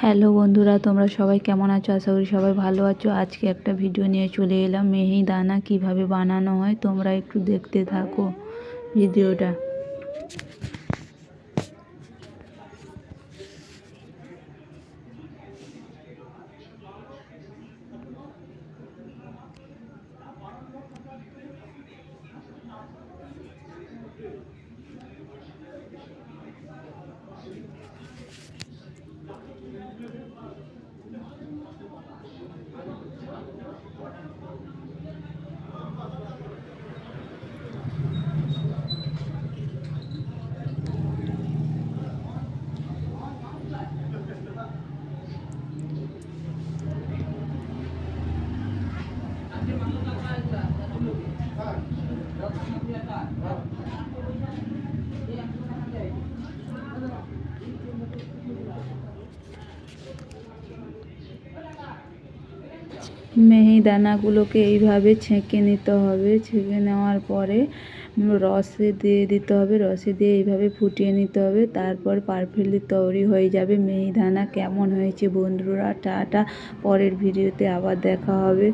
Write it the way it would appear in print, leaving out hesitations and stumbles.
Hello বন্ধুরা, তোমরা সবাই কেমন আছো? আশা করি সবাই ভালো আছো। আজকে একটা ভিডিও নিয়ে চলে এলাম, মিহিদানা কিভাবে বানানো হয়। তোমরা একটু দেখতে থাকো ভিডিওটা। মিহিদানাগুলোকে এইভাবে ছেঁকে নিতে হবে। ছেঁকে নেওয়ার পরে রসে দিয়ে দিতে হবে। রসে দিয়ে এইভাবে ফুটিয়ে নিতে হবে। তারপর পারফেক্টলি তৈরি হয়ে যাবে মিহিদানা। কেমন হয়েছে বন্ধুরা? টাটা, পরের ভিডিওতে আবার দেখা হবে।